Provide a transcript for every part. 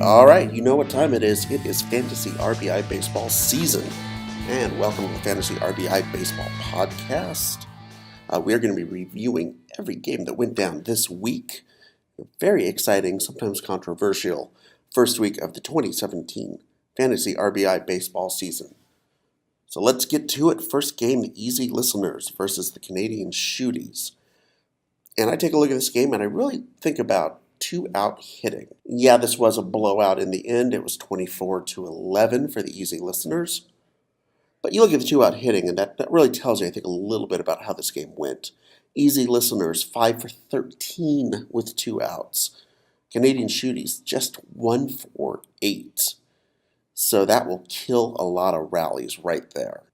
All right, you know what time it is. It is Fantasy RBI baseball season. And welcome to the Fantasy RBI baseball podcast. We are going to be reviewing every game that went down this week. Very exciting, sometimes controversial, first week of the 2017 Fantasy RBI baseball season. So let's get to it. First game, the Easy Listeners versus the Canadian Shooties. And I take a look at this game and I really think about two-out hitting. Yeah, this was a blowout in the end. It was 24-11 for the Easy Listeners. But you look at the two-out hitting, and that really tells you, I think, a little bit about how this game went. Easy Listeners, 5 for 13 with two outs. Canadian Shooties, just 1 for 8. So that will kill a lot of rallies right there.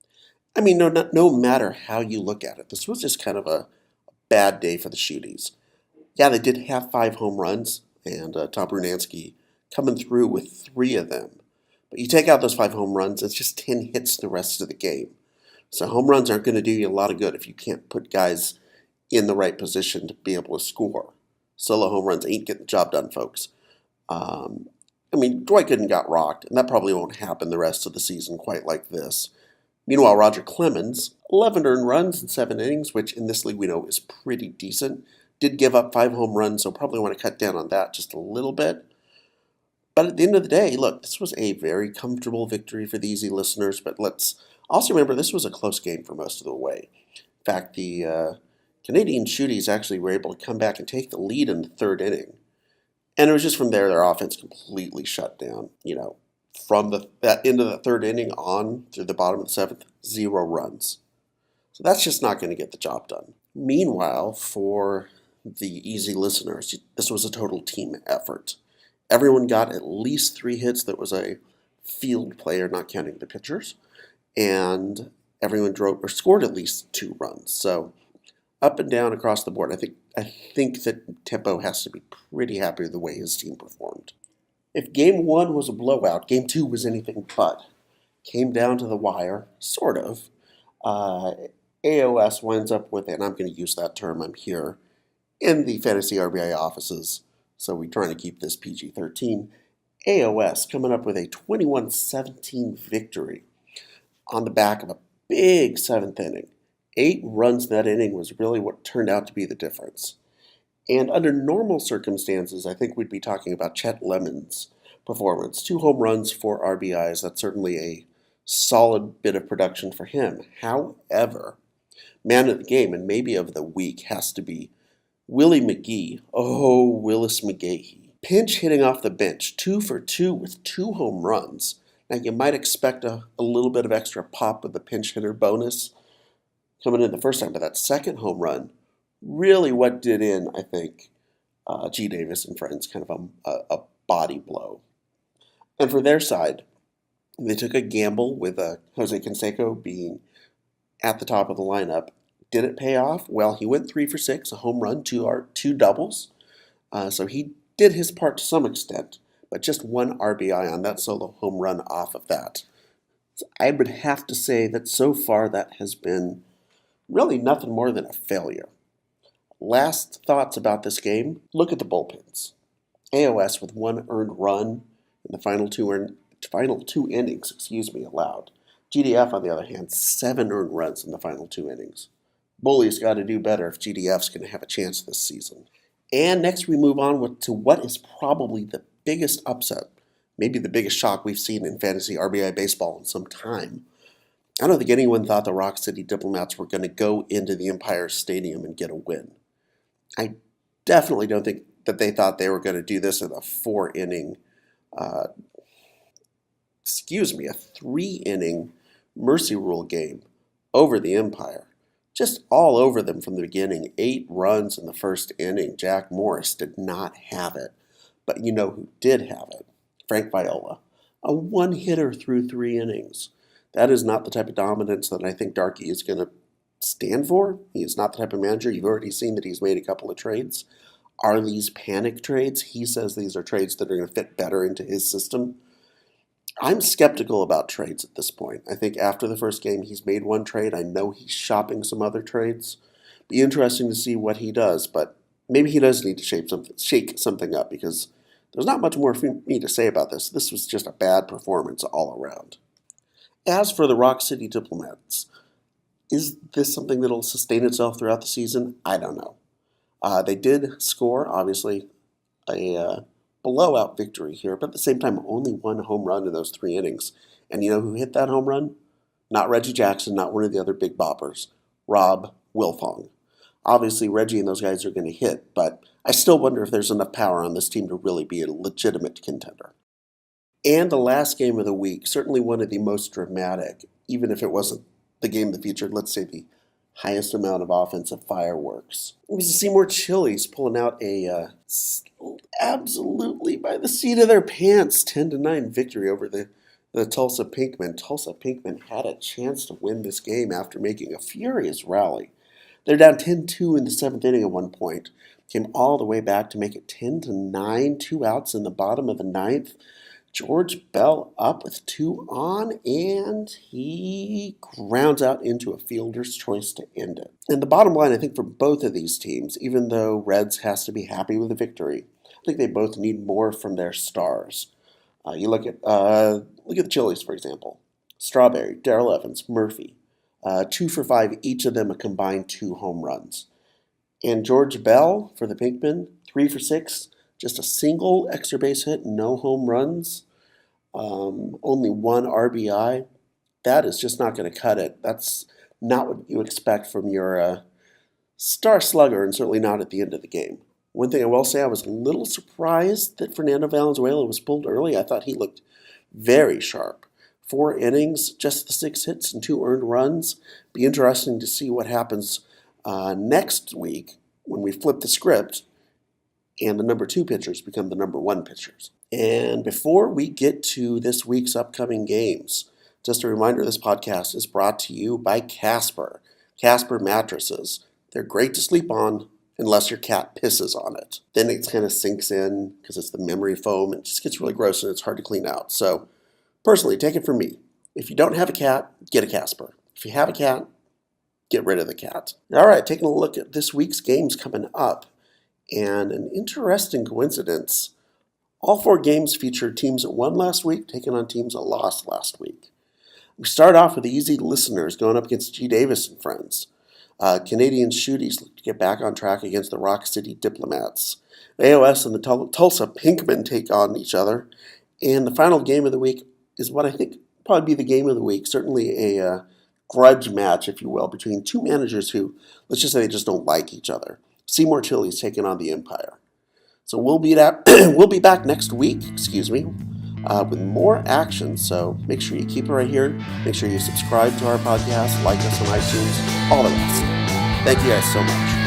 I mean, no matter how you look at it, this was just kind of a bad day for the Shooties. Yeah, they did have 5 home runs, and Tom Brunansky coming through with 3 of them. But you take out those 5 home runs, it's just 10 hits the rest of the game. So home runs aren't going to do you a lot of good if you can't put guys in the right position to be able to score. Solo home runs ain't getting the job done, folks. Dwight Gooden got rocked, and that probably won't happen the rest of the season quite like this. Meanwhile, Roger Clemens, 11 earned runs in 7 innings, which in this league we know is pretty decent. Did give up 5 home runs, so probably want to cut down on that just a little bit. But at the end of the day, look, this was a very comfortable victory for the Easy Listeners, but let's also remember this was a close game for most of the way. In fact, the Canadian Shooties actually were able to come back and take the lead in the 3rd inning. And it was just from there their offense completely shut down. From that end of the 3rd inning on through the bottom of the 7th, 0 runs. So that's just not going to get the job done. Meanwhile, for the Easy Listeners, this was a total team effort. Everyone got at least 3 hits. That was a field player, not counting the pitchers. And everyone scored at least 2 runs. So up and down across the board. I think that Tempo has to be pretty happy with the way his team performed. If Game 1 was a blowout, Game 2 was anything but. Came down to the wire, sort of. AOS winds up with, and I'm going to use that term, I'm here in the Fantasy RBI offices, so we're trying to keep this PG-13. AOS coming up with a 21-17 victory on the back of a big 7th inning. 8 runs in that inning was really what turned out to be the difference. And under normal circumstances, I think we'd be talking about Chet Lemon's performance. 2 home runs, 4 RBIs. That's certainly a solid bit of production for him. However, man of the game, and maybe of the week, has to be Willie McGee. Oh, Willis McGahee. Pinch hitting off the bench, 2 for 2 with 2 home runs. Now, you might expect a little bit of extra pop with the pinch hitter bonus coming in the first time, but that second home run, really what did in, I think, G. Davis and friends, kind of a body blow. And for their side, they took a gamble with Jose Canseco being at the top of the lineup. Did it pay off? Well, he went 3 for 6, a home run, 2 doubles. So he did his part to some extent, but just 1 RBI on that solo home run off of that. So I would have to say that so far that has been really nothing more than a failure. Last thoughts about this game, look at the bullpens. AOS with 1 earned run in the final two innings allowed. GDF, on the other hand, 7 earned runs in the final 2 innings. Bully's got to do better if GDF's going to have a chance this season. And next we move on to what is probably the biggest upset, maybe the biggest shock we've seen in Fantasy RBI baseball in some time. I don't think anyone thought the Rock City Diplomats were going to go into the Empire Stadium and get a win. I definitely don't think that they thought they were going to do this in a 4-inning, a 3-inning Mercy Rule game over the Empire. Just all over them from the beginning. 8 runs in the first inning. Jack Morris did not have it. But you know who did have it? Frank Viola. A 1-hitter through 3 innings. That is not the type of dominance that I think Darky is going to stand for. He is not the type of manager. You've already seen that he's made a couple of trades. Are these panic trades? He says these are trades that are going to fit better into his system. I'm skeptical about trades at this point. I think after the first game, he's made 1 trade. I know he's shopping some other trades. Be interesting to see what he does, but maybe he does need to shake something up because There's not much more for me to say about this. This was just a bad performance all around. As for the Rock City Diplomats, is this something that'll sustain itself throughout the season? I don't know. They did score, obviously, a blowout victory here, but at the same time, only one home run in those 3 innings. And you know who hit that home run? Not Reggie Jackson, not one of the other big boppers. Rob Wilfong. Obviously, Reggie and those guys are going to hit, but I still wonder if there's enough power on this team to really be a legitimate contender. And the last game of the week, certainly one of the most dramatic, even if it wasn't the game that featured, let's say, the highest amount of offensive fireworks. It was the Seymour Chili's pulling out a absolutely by the seat of their pants 10-9 victory over the Tulsa Pinkmen. Tulsa Pinkmen had a chance to win this game after making a furious rally. They're down 10-2 in the 7th inning at one point. Came all the way back to make it 10-9, 2 outs in the bottom of the 9th. George Bell up with 2 on, and he grounds out into a fielder's choice to end it. And the bottom line, I think, for both of these teams, even though Reds has to be happy with the victory, I think they both need more from their stars. You look at the Chili's, for example. Strawberry, Darrell Evans, Murphy, 2 for 5, each of them a combined 2 home runs. And George Bell for the Pinkmen, 3 for 6, just a single extra base hit, no home runs, only 1 RBI. That is just not going to cut it. That's not what you expect from your star slugger, and certainly not at the end of the game. One thing I will say, I was a little surprised that Fernando Valenzuela was pulled early. I thought he looked very sharp. 4 innings, just the 6 hits and 2 earned runs. Be interesting to see what happens next week when we flip the script and the number 2 pitchers become the number 1 pitchers. And before we get to this week's upcoming games, just a reminder, this podcast is brought to you by Casper. Casper mattresses. They're great to sleep on unless your cat pisses on it. Then it kind of sinks in because it's the memory foam. It just gets really gross and it's hard to clean out. So personally, take it from me. If you don't have a cat, get a Casper. If you have a cat, get rid of the cat. All right, taking a look at this week's games coming up. And an interesting coincidence, all 4 games featured teams that won last week taking on teams that lost last week. We start off with the easy listeners going up against G. Davis and friends. Canadian Shooties look to get back on track against the Rock City Diplomats. The AOS and the Tulsa Pinkmen take on each other. And the final game of the week is what I think probably be the game of the week, certainly a grudge match, if you will, between 2 managers who, let's just say they just don't like each other. Seymour Chili's taking on the Empire. So we'll be back next week, with more action. So make sure you keep it right here. Make sure you subscribe to our podcast, like us on iTunes, all the rest. Thank you guys so much.